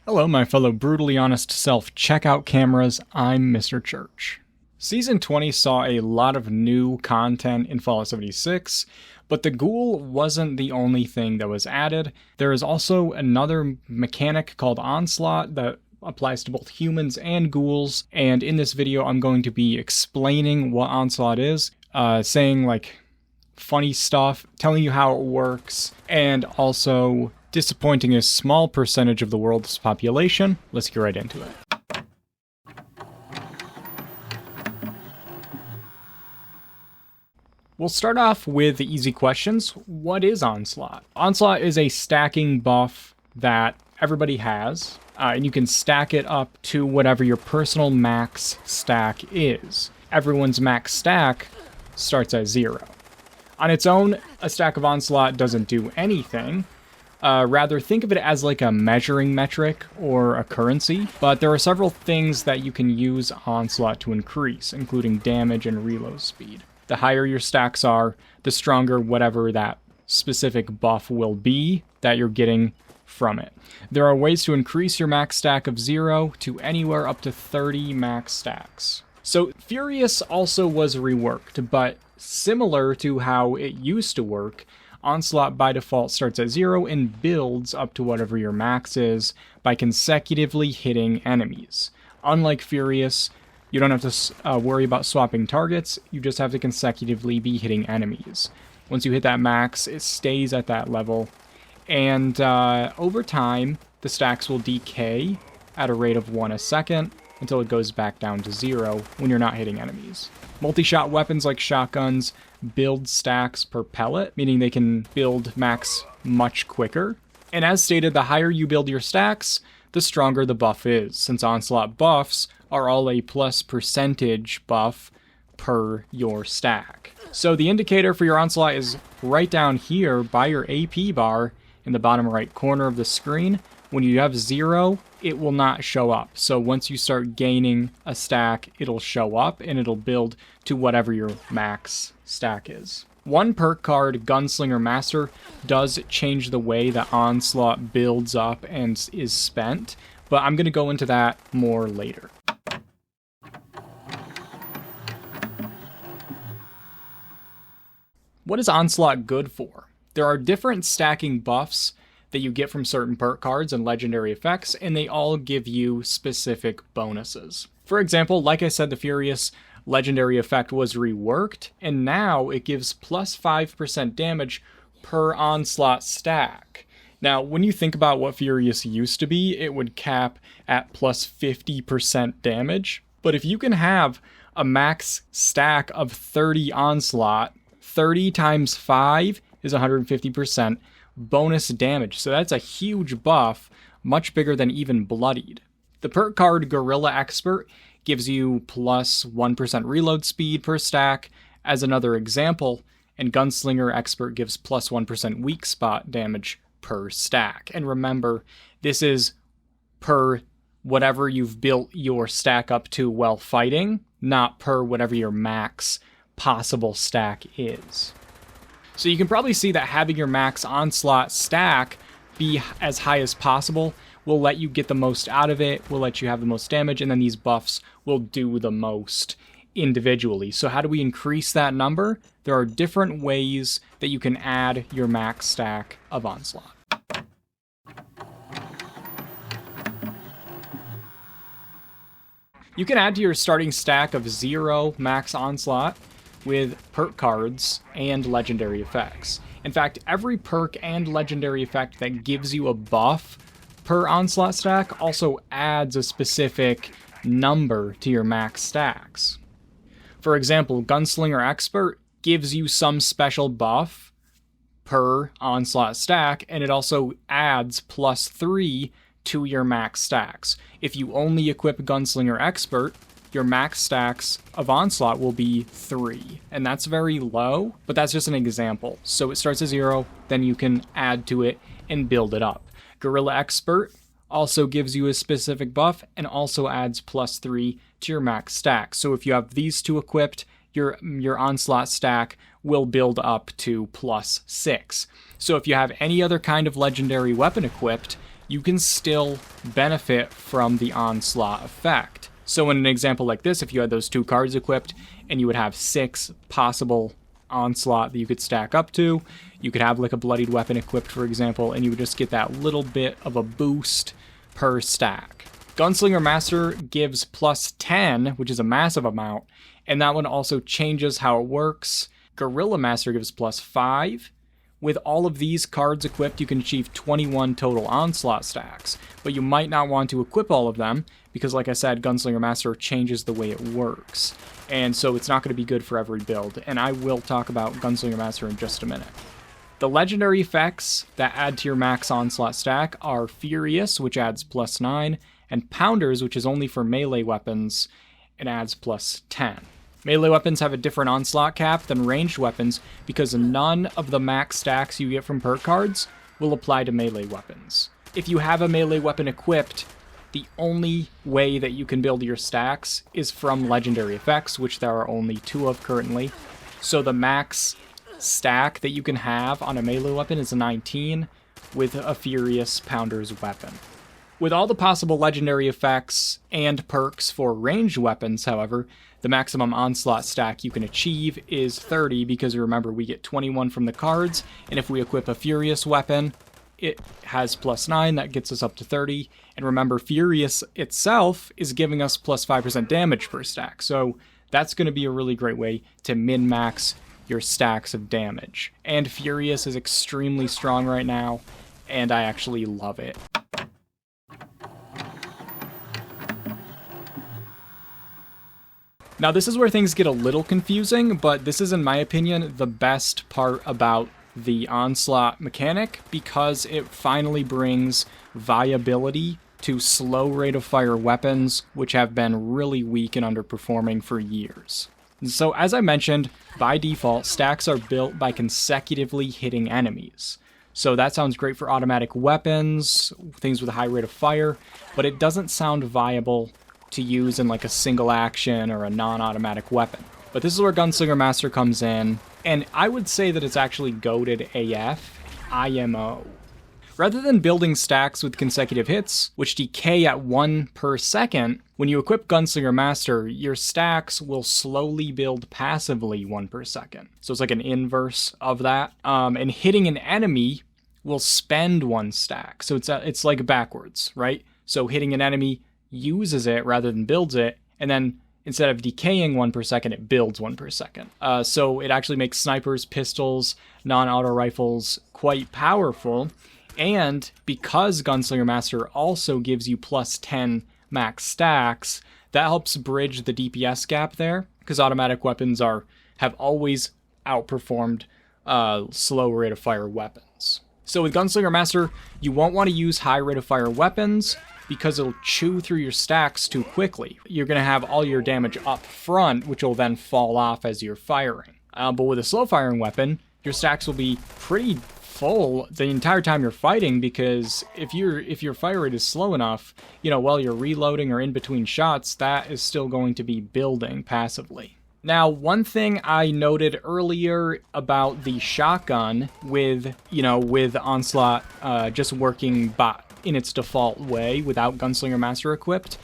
Hello, my fellow brutally honest self-checkout cameras. I'm Mr. Church. Season 20 saw a lot of new content in Fallout 76, but the ghoul wasn't the only thing that was added. There is also another mechanic called ONSLAUGHT that applies to both humans and ghouls, and in this video I'm going to be explaining what ONSLAUGHT is, saying like funny stuff, telling you how it works, and also disappointing a small percentage of the world's population. Let's get right into it. We'll start off with the easy questions. What is ONSLAUGHT? ONSLAUGHT is a stacking buff that everybody has, and you can stack it up to whatever your personal max stack is. Everyone's max stack starts at 0. On its own, a stack of ONSLAUGHT doesn't do anything. Rather, think of it as like a measuring metric or a currency, but there are several things that you can use ONSLAUGHT to increase, including damage and reload speed. The higher your stacks are, the stronger whatever that specific buff will be that you're getting from it. There are ways to increase your max stack of 0 to anywhere up to 30 max stacks. So Furious also was reworked, but similar to how it used to work, ONSLAUGHT by default starts at 0 and builds up to whatever your max is by consecutively hitting enemies. Unlike Furious, you don't have to worry about swapping targets, you just have to consecutively be hitting enemies. Once you hit that max, it stays at that level, and over time, the stacks will decay at a rate of 1 a second until it goes back down to 0 when you're not hitting enemies. Multi-shot weapons like shotguns build stacks per pellet, meaning they can build max much quicker. And as stated, the higher you build your stacks, the stronger the buff is, since ONSLAUGHT buffs are all a plus percentage buff per your stack. So the indicator for your ONSLAUGHT is right down here by your AP bar in the bottom right corner of the screen. When you have 0, it will not show up. So once you start gaining a stack, it'll show up and it'll build to whatever your max stack is. One perk card, Gunslinger Master, does change the way that ONSLAUGHT builds up and is spent, but I'm going to go into that more later. What is ONSLAUGHT good for? There are different stacking buffs that you get from certain perk cards and legendary effects, and they all give you specific bonuses. For example, like I said, the Furious legendary effect was reworked, and now it gives plus 5% damage per ONSLAUGHT stack. Now, when you think about what Furious used to be, it would cap at plus 50% damage, but if you can have a max stack of 30 ONSLAUGHT, 30 times 5 is 150%, bonus damage, so that's a huge buff, much bigger than even Bloodied. The perk card Gorilla Expert gives you plus 1% reload speed per stack as another example, and Gunslinger Expert gives plus 1% weak spot damage per stack. And remember, this is per whatever you've built your stack up to while fighting, not per whatever your max possible stack is. So you can probably see that having your max ONSLAUGHT stack be as high as possible will let you get the most out of it, will let you have the most damage, and then these buffs will do the most individually. So how do we increase that number? There are different ways that you can add your max stack of ONSLAUGHT. You can add to your starting stack of 0 max ONSLAUGHT with perk cards and legendary effects. In fact, every perk and legendary effect that gives you a buff per ONSLAUGHT stack also adds a specific number to your max stacks. For example, Gunslinger Expert gives you some special buff per ONSLAUGHT stack, and it also adds plus 3 to your max stacks. If you only equip Gunslinger Expert, your max stacks of ONSLAUGHT will be 3, and that's very low, but that's just an example. So it starts at 0, then you can add to it and build it up. Gorilla Expert also gives you a specific buff and also adds plus 3 to your max stack. So if you have these two equipped, your ONSLAUGHT stack will build up to plus 6. So if you have any other kind of legendary weapon equipped, you can still benefit from the onslaught effect. So in an example like this, if you had those 2 cards equipped and you would have 6 possible onslaught that you could stack up to, you could have like a bloodied weapon equipped, for example, and you would just get that little bit of a boost per stack. Gunslinger Master gives plus 10, which is a massive amount, and that one also changes how it works. Guerrilla Master gives plus 5. With all of these cards equipped, you can achieve 21 total onslaught stacks, but you might not want to equip all of them because, like I said, Gunslinger Master changes the way it works, and so it's not going to be good for every build, and I will talk about Gunslinger Master in just a minute. The legendary effects that add to your max onslaught stack are Furious, which adds plus 9, and Pounders, which is only for melee weapons, and adds plus 10. Melee weapons have a different onslaught cap than ranged weapons because none of the max stacks you get from perk cards will apply to melee weapons. If you have a melee weapon equipped, the only way that you can build your stacks is from legendary effects, which there are only 2 of currently. So the max stack that you can have on a melee weapon is a 19 with a Furious Pounder's weapon. With all the possible legendary effects and perks for ranged weapons, however, the maximum onslaught stack you can achieve is 30 because remember we get 21 from the cards, and if we equip a Furious weapon, it has plus 9, that gets us up to 30, and remember Furious itself is giving us plus 5% damage per stack, so that's going to be a really great way to min-max your stacks of damage. And Furious is extremely strong right now, and I actually love it. Now this is where things get a little confusing, but this is in my opinion the best part about the onslaught mechanic because it finally brings viability to slow rate of fire weapons, which have been really weak and underperforming for years. So as I mentioned, by default, stacks are built by consecutively hitting enemies. So that sounds great for automatic weapons, things with a high rate of fire, but it doesn't sound viable to use in like a single action or a non-automatic weapon. But this is where Gunslinger Master comes in, and I would say that it's actually goated AF, IMO. Rather than building stacks with consecutive hits, which decay at 1 per second, when you equip Gunslinger Master, your stacks will slowly build passively 1 per second. So it's like an inverse of that. And hitting an enemy will spend 1 stack. So it's like backwards, right? So hitting an enemy uses it rather than builds it, and then instead of decaying 1 per second, it builds 1 per second. So it actually makes snipers, pistols, non-auto rifles quite powerful, and because Gunslinger Master also gives you plus 10 max stacks, that helps bridge the DPS gap there, because automatic weapons have always outperformed slow rate of fire weapons. So with Gunslinger Master, you won't want to use high rate of fire weapons, because it'll chew through your stacks too quickly. You're going to have all your damage up front, which will then fall off as you're firing. But with a slow firing weapon, your stacks will be pretty full the entire time you're fighting, because if your fire rate is slow enough, while you're reloading or in between shots, that is still going to be building passively. Now, one thing I noted earlier about the shotgun with Onslaught just working in its default way without Gunslinger Master equipped,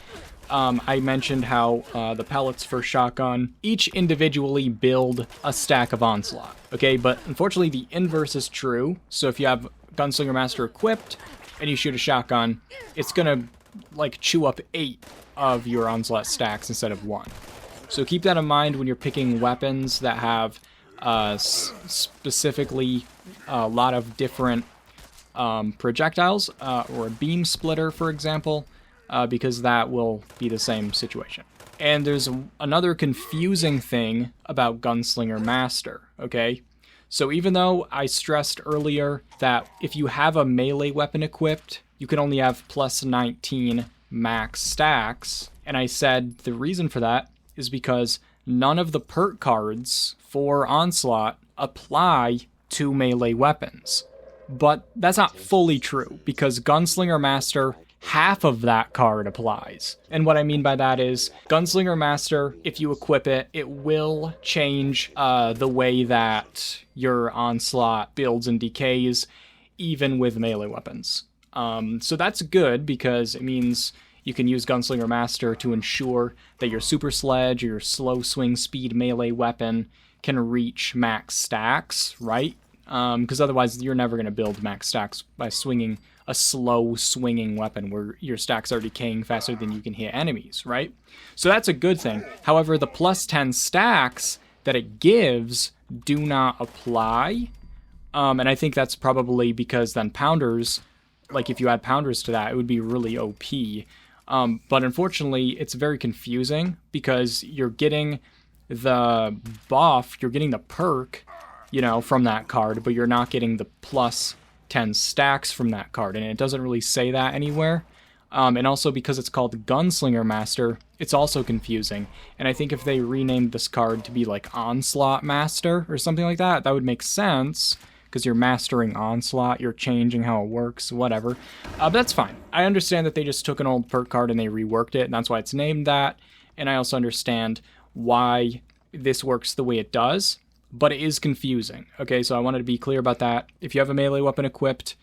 I mentioned how the pellets for shotgun each individually build a stack of Onslaught. Okay, but unfortunately the inverse is true. So if you have Gunslinger Master equipped and you shoot a shotgun, it's gonna chew up 8 of your Onslaught stacks instead of 1. So keep that in mind when you're picking weapons that have specifically a lot of different projectiles, or a beam splitter, for example, because that will be the same situation. And there's another confusing thing about Gunslinger Master, okay? So even though I stressed earlier that if you have a melee weapon equipped, you can only have plus 19 max stacks, and I said the reason for that is because none of the perk cards for Onslaught apply to melee weapons. But that's not fully true, because Gunslinger Master, half of that card applies. And what I mean by that is, Gunslinger Master, if you equip it, it will change the way that your Onslaught builds and decays, even with melee weapons. So that's good because it means you can use Gunslinger Master to ensure that your super sledge or your slow swing speed melee weapon can reach max stacks, right? Because otherwise you're never going to build max stacks by swinging a slow swinging weapon where your stacks are decaying faster than you can hit enemies, right? So that's a good thing. However, the plus 10 stacks that it gives do not apply. And I think that's probably because then pounders, like if you add pounders to that, it would be really OP. But unfortunately, it's very confusing because you're getting the buff, you're getting the perk, you know, from that card, but you're not getting the plus 10 stacks from that card, and it doesn't really say that anywhere. And also because it's called Gunslinger Master, it's also confusing. And I think if they renamed this card to be like Onslaught Master or something like that, that would make sense. Because you're mastering Onslaught, you're changing how it works, whatever. But that's fine. I understand that they just took an old perk card and they reworked it, and that's why it's named that. And I also understand why this works the way it does, but it is confusing. Okay, so I wanted to be clear about that. If you have a melee weapon equipped,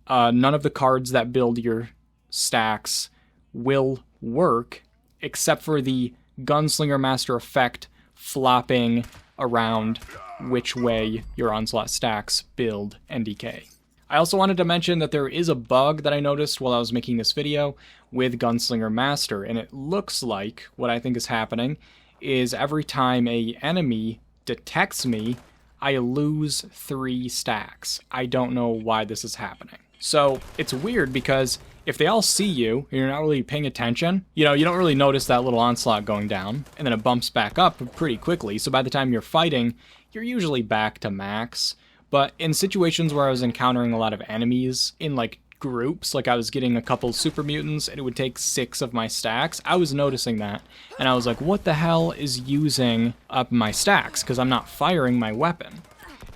none of the cards that build your stacks will work, except for the Gunslinger Master effect flopping around which way your Onslaught stacks build and decay. I also wanted to mention that there is a bug that I noticed while I was making this video with Gunslinger Master, and it looks like what I think is happening is every time a enemy detects me, I lose 3 stacks. I don't know why this is happening. So it's weird because if they all see you and you're not really paying attention, you know, you don't really notice that little onslaught going down, and then it bumps back up pretty quickly. So by the time you're fighting, you're usually back to max. But in situations where I was encountering a lot of enemies in like groups, like I was getting a couple super mutants and it would take 6 of my stacks, I was noticing that. And I was like, what the hell is using up my stacks? Because I'm not firing my weapon.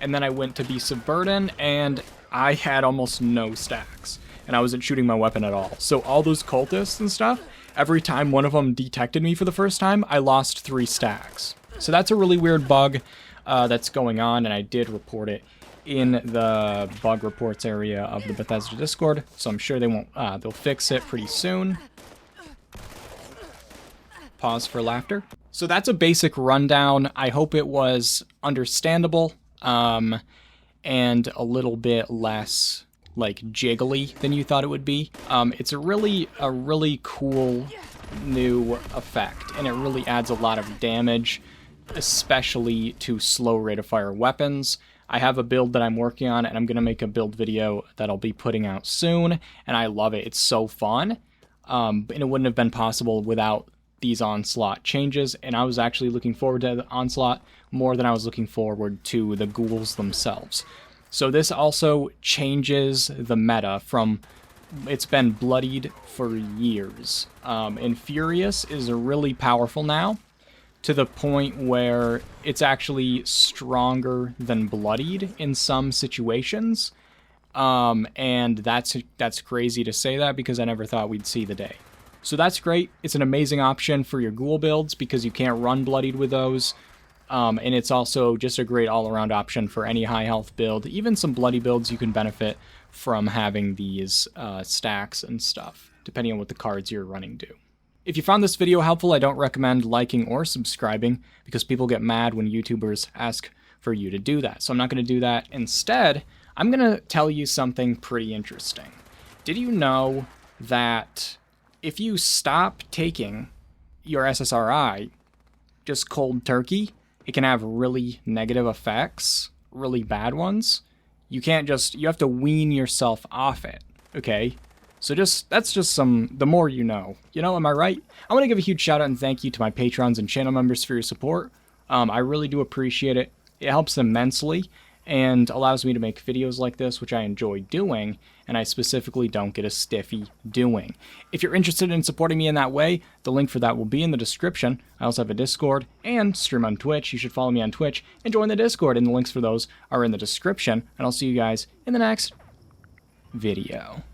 And then I went to Beast of Burden and I had almost no stacks. And I wasn't shooting my weapon at all. So all those cultists and stuff, every time one of them detected me for the first time, I lost 3 stacks. So that's a really weird bug that's going on, and I did report it in the bug reports area of the Bethesda Discord. So I'm sure they won't. They'll fix it pretty soon. Pause for laughter. So that's a basic rundown. I hope it was understandable and a little bit less like jiggly than you thought it would be. It's a really cool new effect, and it really adds a lot of damage, especially to slow rate of fire weapons. I have a build that I'm working on, and I'm going to make a build video that I'll be putting out soon, and I love it. It's so fun, and it wouldn't have been possible without these Onslaught changes, and I was actually looking forward to the Onslaught more than I was looking forward to the ghouls themselves. So this also changes the meta from, it's been bloodied for years, and Furious is really powerful now, to the point where it's actually stronger than bloodied in some situations, and that's crazy to say that because I never thought we'd see the day. So that's great. It's an amazing option for your ghoul builds because you can't run bloodied with those. And it's also just a great all-around option for any high health build. Even some bloody builds, you can benefit from having these stacks and stuff, depending on what the cards you're running do. If you found this video helpful, I don't recommend liking or subscribing because people get mad when YouTubers ask for you to do that. So I'm not going to do that. Instead, I'm going to tell you something pretty interesting. Did you know that if you stop taking your SSRI, just cold turkey, it can have really negative effects, really bad ones? You have to wean yourself off it, okay? So that's just the more you know. You know, am I right? I want to give a huge shout out and thank you to my patrons and channel members for your support. I really do appreciate it. It helps immensely and allows me to make videos like this, which I enjoy doing, and I specifically don't get a stiffy doing. If you're interested in supporting me in that way, the link for that will be in the description. I also have a Discord and stream on Twitch. You should follow me on Twitch and join the Discord, and the links for those are in the description, and I'll see you guys in the next video.